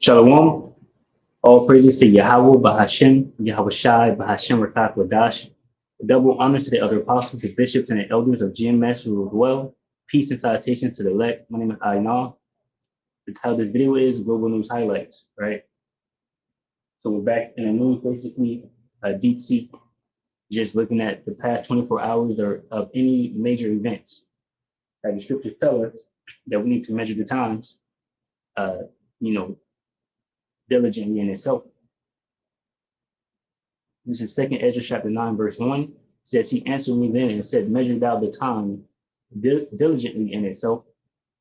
Shalom. All praises to Yahweh, Bahashem, Yahweh Shai, Bahashem Rakak Wadash. Double honors to the other apostles, the bishops, and the elders of GMS who rule well. Peace and salutations to the elect. My name is Aina. The title of this video is Global News Highlights, right? So we're back in the news, basically, deep sea, just looking at the past 24 hours of any major events. The scriptures tell us that we need to measure the times, you know, diligently in itself. This is 2nd Ezra chapter 9, verse 1. It says, he answered me then and said, measure thou the time diligently in itself.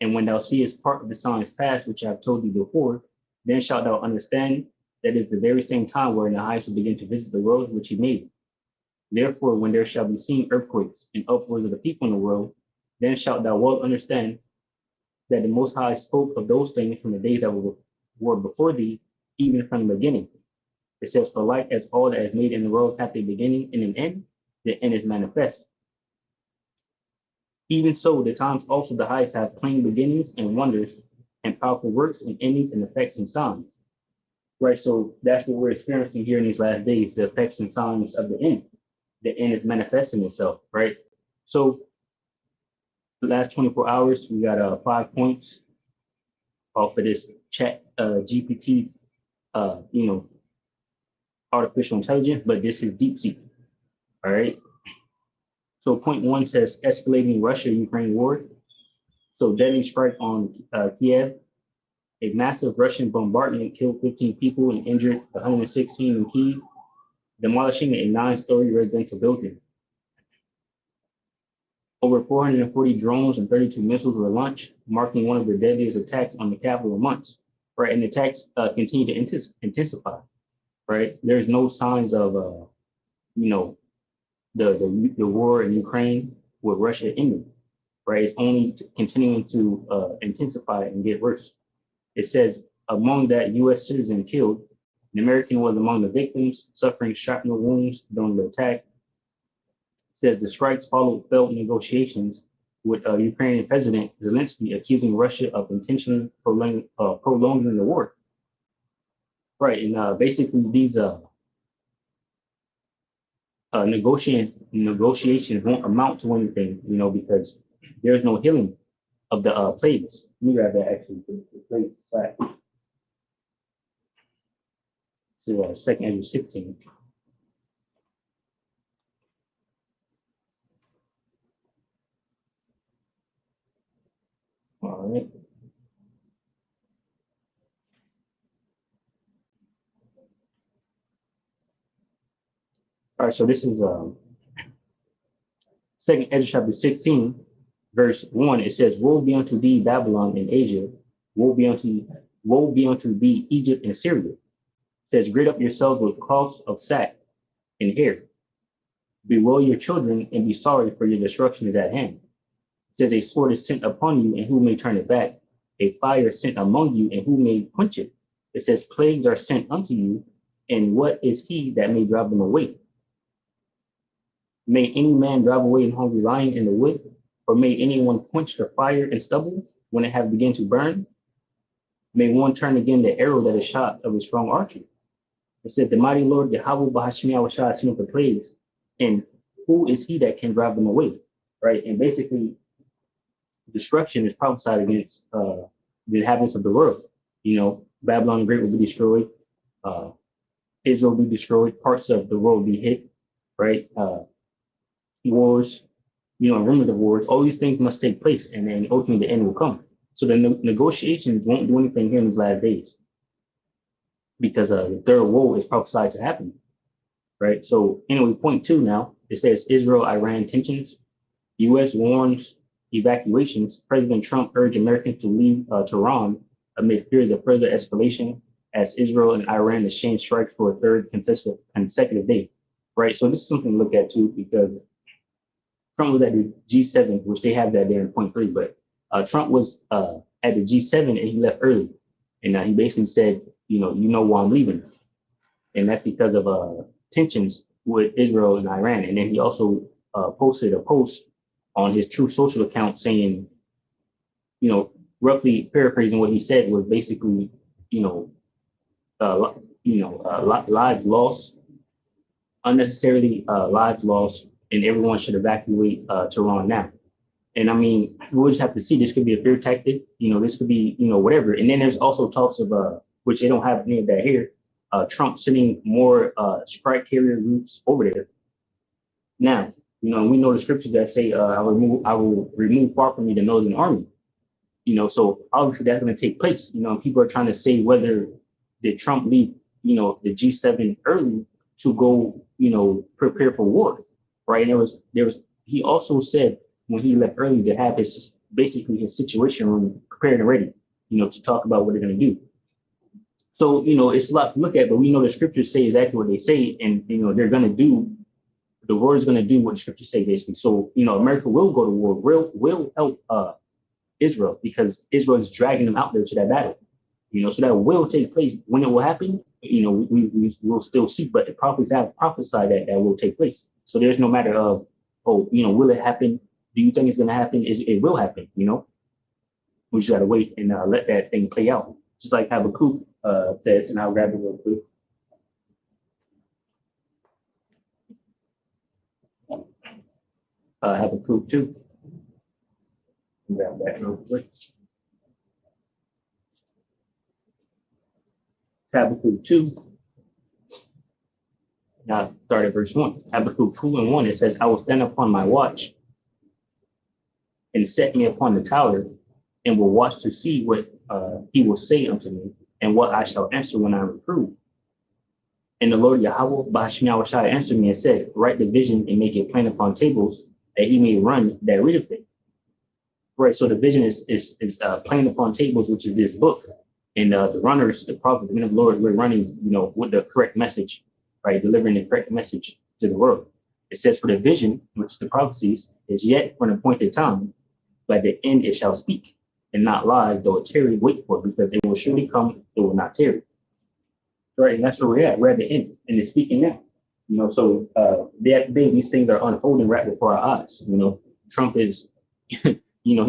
And when thou seest part of the signs past, which I have told thee before, then shalt thou understand that it is the very same time wherein the highest will begin to visit the world which he made. Therefore, when there shall be seen earthquakes and upwards of the people in the world, then shalt thou well understand that the Most High spoke of those things from the days that were before thee, even from the beginning. It says, for like as all that is made in the world hath a beginning and an end, the end is manifest. Even so, the times also the highest have plain beginnings and wonders and powerful works and endings and effects and signs. Right, so that's what we're experiencing here in these last days, the effects and signs of the end. The end is manifesting itself, right? So the last 24 hours, we got 5 points off of this chat GPT, artificial intelligence, but this is deep sea, all right? So point 1 says escalating Russia-Ukraine war. So deadly strike on Kiev. A massive Russian bombardment killed 15 people and injured 116 in Kyiv, demolishing a 9-story residential building. Over 440 drones and 32 missiles were launched, marking one of the deadliest attacks on the capital in months. Right, and the attacks continue to intensify. Right, there's no signs of the war in Ukraine with Russia ending. Right, it's only continuing to intensify and get worse. It says among that U.S. citizen killed, an American was among the victims, suffering shrapnel wounds during the attack. It says the strikes followed failed negotiations with Ukrainian President Zelensky accusing Russia of intentionally prolonging the war. Right, and basically these negotiations won't amount to anything, because there's no healing of the plagues. Let me grab that actually. The plagues back. So 2nd Ezra 16. All right. All right, so this is 2nd Ezra chapter 16, verse 1. It says, woe be unto thee, Babylon and Asia, woe be unto thee, Egypt and Syria. It says, gird up yourselves with cloths of sack and hair. Bewail your children and be sorry, for your destruction is at hand. It says, a sword is sent upon you, and who may turn it back? A fire is sent among you, and who may quench it? It says, plagues are sent unto you, and what is he that may drive them away? May any man drive away an hungry lion in the wood, or may anyone quench the fire and stubble when it have begun to burn? May one turn again the arrow that is shot of a strong archer? It said, the mighty Lord Yahweh Bahashem Yahweh Shai has seen up the plagues, and who is he that can drive them away? Right, and basically, destruction is prophesied against the inhabitants of the world. Babylon the Great will be destroyed, Israel will be destroyed, parts of the world will be hit, right? Wars, and rumors of wars, all these things must take place, and then ultimately the end will come. So the negotiations won't do anything here in these last days, because the third woe is prophesied to happen, right? So anyway, point 2 now, it says Israel-Iran tensions. U.S. warns evacuations. President Trump urged Americans to leave Tehran amid fears of further escalation as Israel and Iran exchange strikes for a third consecutive day, right? So this is something to look at too, because Trump was at the G7, which they have that there in point 3, but Trump was at the G7 and he left early. And he basically said, you know why I'm leaving. And that's because of tensions with Israel and Iran. And then he also posted a post on his Truth Social account saying, roughly paraphrasing what he said was basically, lives lost, unnecessarily lives lost, and everyone should evacuate Tehran now. And I mean, we'll just have to see. This could be a fear tactic. This could be, whatever. And then there's also talks of, which they don't have any of that here, Trump sending more strike carrier routes over there. Now, we know the scriptures that say, I will remove far from me the northern army. So obviously that's going to take place. People are trying to say whether did Trump leave, the G7 early to go, prepare for war, right? And he also said when he left early to have his situation room prepared and ready, to talk about what they're going to do. So, it's a lot to look at, but we know the scriptures say exactly what they say, and, they're going to do, the world's going to do what the scriptures say, basically. So, America will go to war, will help Israel, because Israel is dragging them out there to that battle. So that will take place. When it will happen, we will still see, but the prophets have prophesied that will take place. So there's no matter of, will it happen? Do you think it's going to happen? It will happen, We just got to wait and let that thing play out. Just like Habakkuk says, and I'll grab it real quick. Habakkuk 2. Grab that real quick. Habakkuk 2. Now start at verse 1. Habakkuk 2:1, it says, I will stand upon my watch and set me upon the tower, and will watch to see what he will say unto me, and what I shall answer when I reprove. And the Lord Yahweh Ba'ashim Yahushai answered me and said, write the vision and make it plain upon tables, that he may run that readeth it. Right, so the vision is plain upon tables, which is this book. And the runners, the prophets, the men of the Lord, we're running, with the correct message, right? Delivering the correct message to the world. It says, for the vision, which is the prophecies, is yet for an appointed time, but at the end it shall speak, and not lie, though it tarry, wait for it, because it will surely come, it will not tarry. Right, and that's where we're at. We're at the end, and it's speaking now. So these things are unfolding right before our eyes. Trump is, he's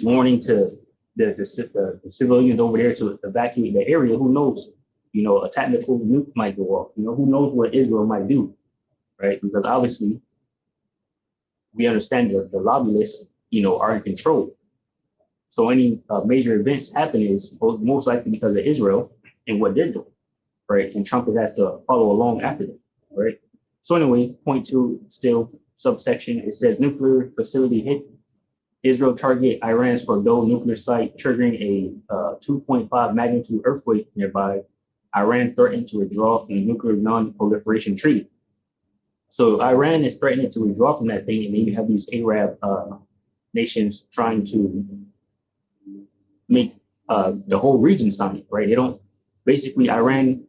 warning to the civilians over there to evacuate the area. Who knows? A tactical nuke might go off. Who knows what Israel might do, right? Because obviously, we understand that the lobbyists, are in control. So any major events happen is most likely because of Israel and what they're doing, right? And Trump has to follow along after them, right? So anyway, point 2, still subsection, it says nuclear facility hit. Israel target Iran's Fordow nuclear site, triggering a 2.5 magnitude earthquake nearby. Iran threatened to withdraw from the nuclear non-proliferation treaty. So Iran is threatening to withdraw from that thing, and then you have these Arab nations trying to make the whole region sign it, right? Basically Iran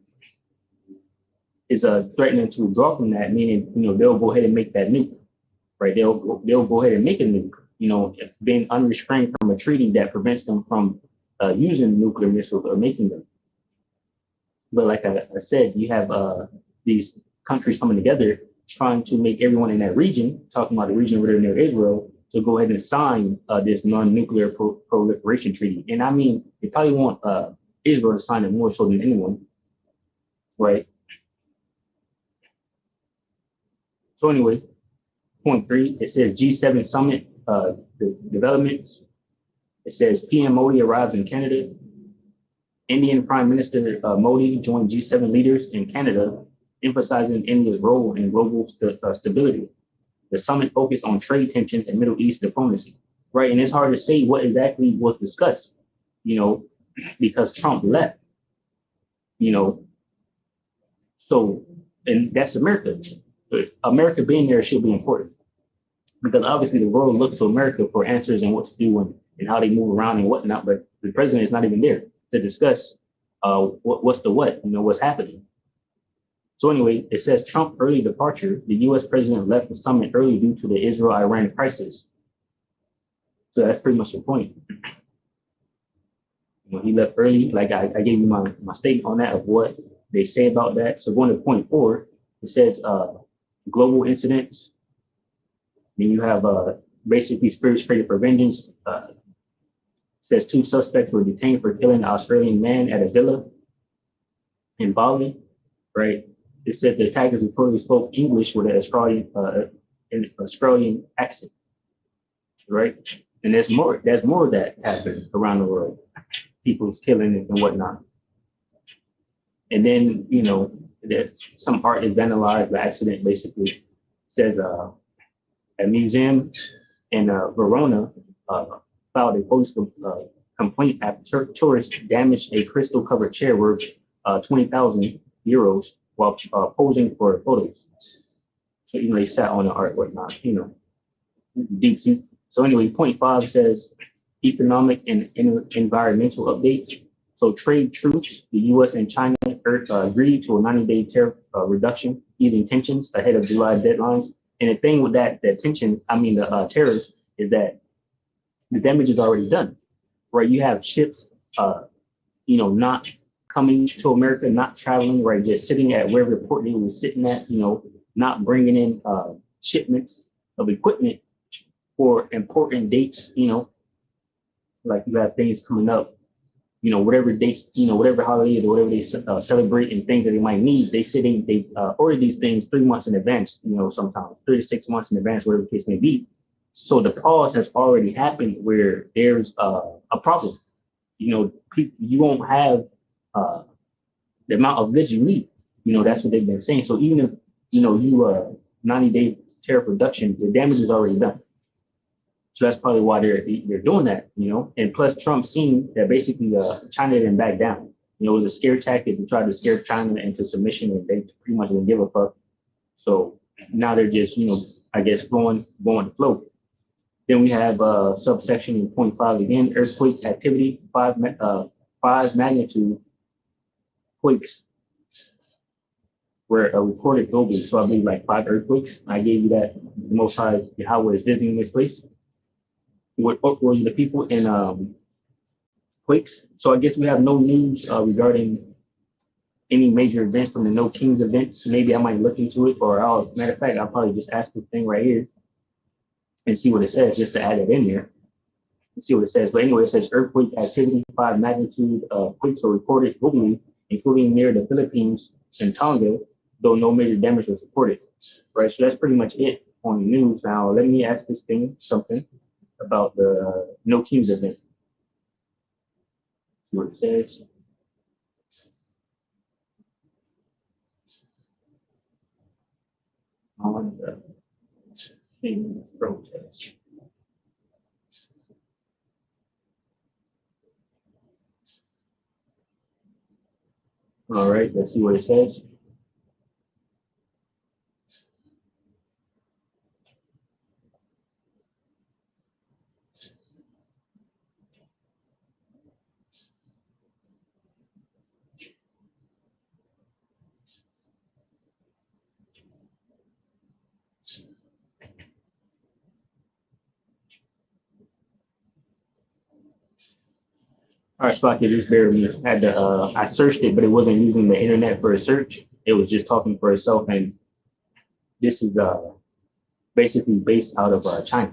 is threatening to withdraw from that, meaning, they'll go ahead and make that nuke, right? They'll go ahead and make a nuke, being unrestrained from a treaty that prevents them from using nuclear missiles or making them. But like I said, you have these countries coming together trying to make everyone in that region, talking about the region where they're near Israel, to go ahead and sign this non-nuclear proliferation treaty. And I mean, they probably want Israel to sign it more so than anyone, right? So anyway, point 3, it says G7 summit, the developments. It says PM Modi arrives in Canada. Indian Prime Minister Modi joined G7 leaders in Canada, emphasizing India's role in global stability. The summit focused on trade tensions and Middle East diplomacy, right? And it's hard to say what exactly was discussed, because Trump left, So, and that's America. But America being there should be important, because obviously the world looks to America for answers and what to do and how they move around and whatnot. But the president is not even there to discuss what's happening. So anyway, it says Trump early departure. The U.S. president left the summit early due to the Israel-Iran crisis. So that's pretty much the point. He left early. Like I gave you my statement on that of what they say about that. So going to point 4, it says global incidents. Then you have basically spirits created for vengeance, says two suspects were detained for killing an Australian man at a villa in Bali, right? It said the attackers reportedly spoke English with an Australian accent, right? And there's more of that happening around the world. People's killing and whatnot. And then, that some art is vandalized by accident, basically. Says a museum in Verona filed a police complaint after tourists damaged a crystal covered chair worth 20,000 euros while posing for photos. So they sat on the art, whatnot, deep sea. So anyway, point five says economic and environmental updates. So trade truce, the U.S. and China agreed to a 90-day tariff reduction, easing tensions ahead of July deadlines. And the thing with that tension, the tariffs, is that the damage is already done, right? You have ships, not coming to America, not traveling, right? Just sitting at wherever port they were sitting at, not bringing in shipments of equipment for important dates, like you have things coming up, whatever dates, whatever holidays or whatever they celebrate and things that they might need, they order these things 3 months in advance, sometimes 3 to 6 months in advance, whatever the case may be. So the pause has already happened where there's a problem. You won't have the amount of goods you need. That's what they've been saying. So even if, you 90-day tariff reduction, the damage is already done. So that's probably why they're doing that, And plus, Trump seen that basically China didn't back down. It was a scare tactic to try to scare China into submission, and they pretty much didn't give a fuck. So now they're just, I guess going to flow. Then we have subsection in point five again, earthquake activity, five magnitude quakes were recorded globally. So I believe like 5 earthquakes. I gave you that. The Most High Yahweh is visiting this place. What was the people in quakes? So I guess we have no news regarding any major events from the No Kings events. Maybe I might look into it, or matter of fact, I'll probably just ask this thing right here and see what it says, just to add it in there and see what it says. But anyway, it says earthquake activity, 5 magnitude quakes are recorded globally, including near the Philippines and Tonga, though no major damage was reported. Right, so that's pretty much it on the news. Now, let me ask this thing something about the No Kings event. See what it says. On the Kings protest. All right, let's see what it says. All right, so I could just bear me. I searched it, but it wasn't using the internet for a search. It was just talking for itself, and this is basically based out of China.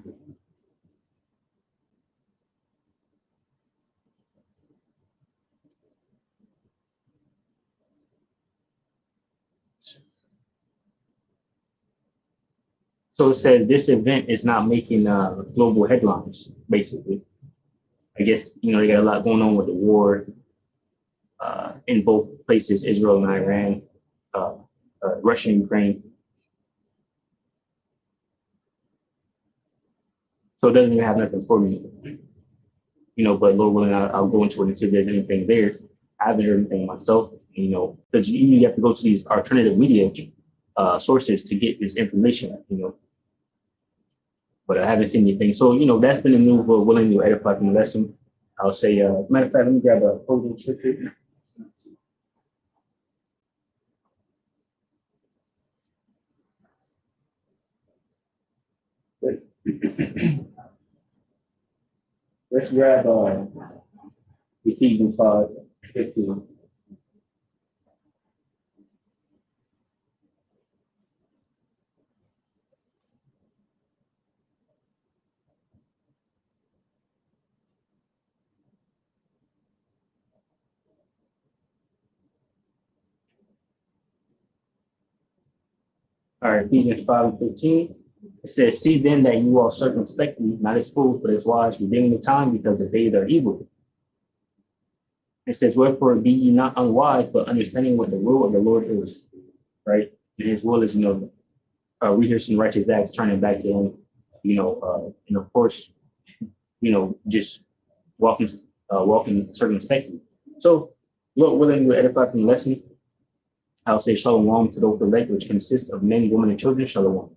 So it says this event is not making global headlines, basically. I guess, they got a lot going on with the war in both places, Israel and Iran, Russia and Ukraine. So it doesn't even have nothing for me, but Lord willing, I'll go into it and see if there's anything there. I haven't heard anything myself, because you have to go to these alternative media sources to get this information, but I haven't seen anything. So, that's been the news. We're willing to edify from the lesson. I'll say, matter of fact, let me grab a closing scripture. Let's grab Ephesians 5:15. All right, Ephesians 5:15. It says, see then that you all circumspectly, not as fools, but as wise, redeeming the time because the days are evil. It says, wherefore be ye not unwise, but understanding what the will of the Lord is, right? And his will is, we hear some righteous acts turning back to him, and of course, just walking circumspectly. So, Lord willing, we'll edify from the lesson. I'll say shalom to those elect, which consists of men, women, and children. Shalom.